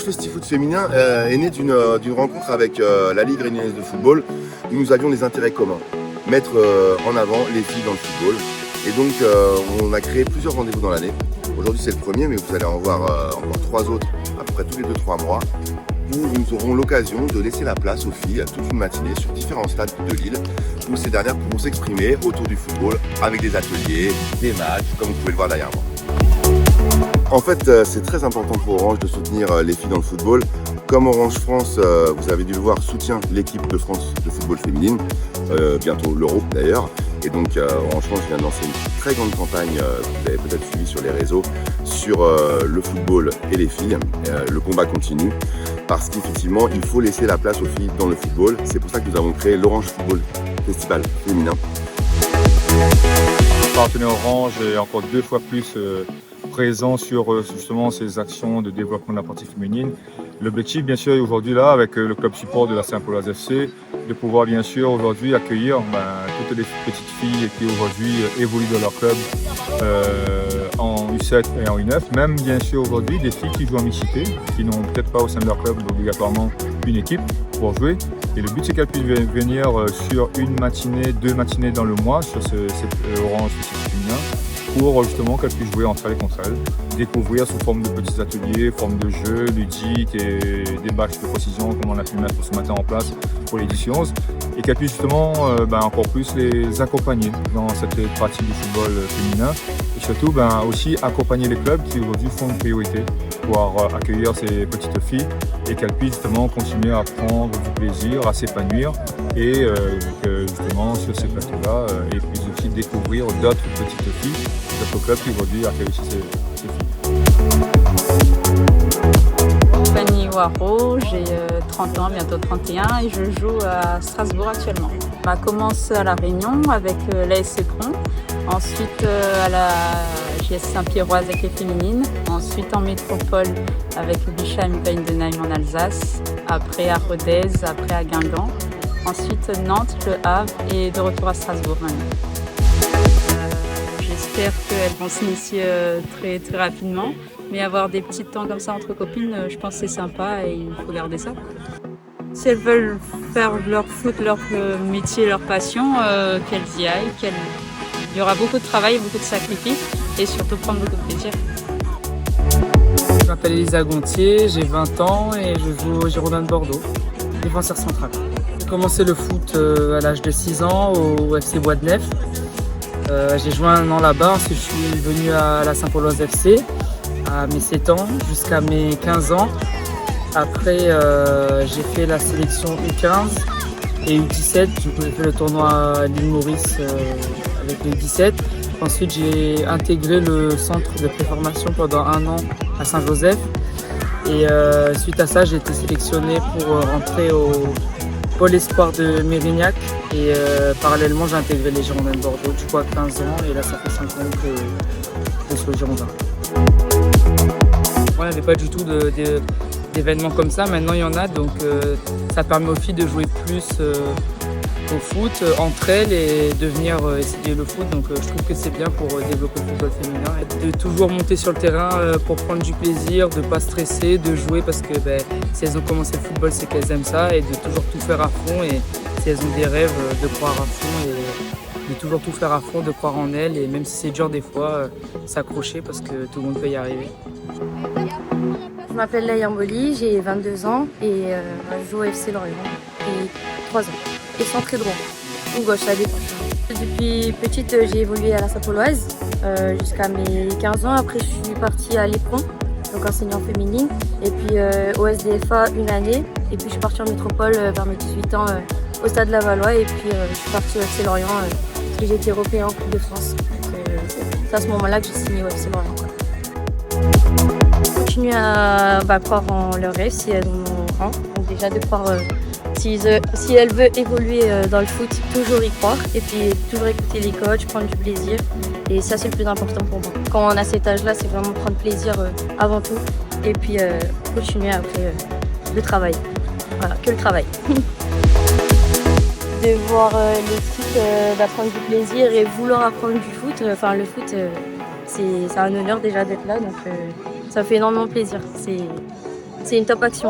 Festi-Foot féminin est né d'une rencontre avec la Ligue réunionnaise de football où nous avions des intérêts communs. Mettre en avant les filles dans le football. Et donc on a créé plusieurs rendez-vous dans l'année. Aujourd'hui c'est le premier, mais vous allez en voir encore 3 autres à peu près tous les 2-3 mois, où nous aurons l'occasion de laisser la place aux filles toute une matinée sur différents stades de Lille, où ces dernières pourront s'exprimer autour du football avec des ateliers, des matchs, comme vous pouvez le voir derrière moi. En fait, c'est très important pour Orange de soutenir les filles dans le football. Comme Orange France, vous avez dû le voir, soutient l'équipe de France de football féminine, bientôt l'Euro d'ailleurs. Et donc Orange France vient de lancer une très grande campagne, vous avez peut-être suivi sur les réseaux, sur le football et les filles. Le combat continue parce qu'effectivement, il faut laisser la place aux filles dans le football. C'est pour ça que nous avons créé l'Orange Football Festival féminin. Le partenaire Orange est encore 2 fois plus présent sur justement ces actions de développement de la partie féminine. L'objectif, bien sûr, aujourd'hui là, avec le club support de la Saint-Pauloise FC, de pouvoir bien sûr aujourd'hui accueillir toutes les petites filles qui aujourd'hui évoluent dans leur club en U7 et en U9, même bien sûr aujourd'hui des filles qui jouent en mixité, qui n'ont peut-être pas au sein de leur club obligatoirement une équipe pour jouer. Et le but c'est qu'elles puissent venir sur une matinée, 2 matinées dans le mois sur cet Orange féminin, pour justement qu'elles puissent jouer entre elles et contre elles, découvrir sous forme de petits ateliers, forme de jeux ludiques et des matchs de précision comme on a pu mettre ce matin en place pour l'édition 11, et qu'elles puissent justement encore plus les accompagner dans cette pratique du football féminin, et surtout aussi accompagner les clubs qui aujourd'hui font une priorité pour accueillir ces petites filles et qu'elles puissent justement continuer à prendre du plaisir, à s'épanouir et que justement sur ces plateaux-là, elles puissent aussi découvrir d'autres petites filles, d'autres clubs qui aujourd'hui accueillent ces filles. Fanny Waro, j'ai 30 ans, bientôt 31 et je joue à Strasbourg actuellement. On commence à La Réunion avec l'ASC Pron, ensuite à la JS Saint-Pierroise avec les féminines, ensuite en métropole avec Bischheim-Weidenheim en Alsace, après à Rodez, après à Guingamp, ensuite Nantes, Le Havre et de retour à Strasbourg maintenant. J'espère qu'elles vont s'initier très rapidement, mais avoir des petits temps comme ça entre copines, je pense que c'est sympa et il faut garder ça. Si elles veulent faire leur foot, leur métier, leur passion, qu'elles y aillent, il y aura beaucoup de travail, beaucoup de sacrifices et surtout prendre beaucoup de plaisir. Je m'appelle Elisa Gontier, j'ai 20 ans et je joue au Girondins de Bordeaux, défenseur central. J'ai commencé le foot à l'âge de 6 ans au FC Bois de Nef. J'ai joué 1 an là-bas, ensuite je suis venu à la Saint-Pauloise FC à mes 7 ans jusqu'à mes 15 ans. Après j'ai fait la sélection U15 et U17, j'ai fait le tournoi à l'île Maurice avec les U17. Ensuite j'ai intégré le centre de préformation pendant 1 an à Saint-Joseph et suite à ça j'ai été sélectionné pour rentrer au Pôle Espoir de Mérignac et parallèlement j'ai intégré les Girondins de Bordeaux du coup à 15 ans et là ça fait 5 ans que je suis aux Girondins. Il n'y avait pas du tout d'événements comme ça, maintenant il y en a donc ça permet aux filles de jouer plus au foot entre elles et de venir essayer le foot, donc je trouve que c'est bien pour développer le football féminin et de toujours monter sur le terrain pour prendre du plaisir, de ne pas stresser, de jouer parce que si elles ont commencé le football c'est qu'elles aiment ça et de toujours tout faire à fond et si elles ont des rêves de croire à fond et de toujours tout faire à fond, de croire en elles et même si c'est dur des fois, s'accrocher parce que tout le monde peut y arriver. Je m'appelle Laïa Mboli, j'ai 22 ans et je joue au FC Lorient depuis 3 ans. Et centré droit ou gauche, ça dépend. Depuis petite, j'ai évolué à la Saint-Pauloise jusqu'à mes 15 ans. Après, je suis partie à l'EPRON, donc enseignant féminine. Et puis au SDFA 1 année. Et puis je suis partie en métropole vers mes 18 ans au Stade Lavallois. Et puis je suis partie au FC Lorient parce que j'ai été européen en Coupe de France. C'est à ce moment-là que j'ai signé au FC Lorient. Continuer à croire en leur rêve si elles ont rang. Donc déjà de croire si elle veut évoluer dans le foot, toujours y croire et puis toujours écouter les coachs, prendre du plaisir et ça c'est le plus important pour moi. Quand on a cet âge-là, c'est vraiment prendre plaisir avant tout et puis continuer après le travail. Voilà, que le travail. De voir les filles d'apprendre du plaisir et vouloir apprendre du foot, le foot c'est un honneur déjà d'être là donc ça fait énormément plaisir. C'est une top action.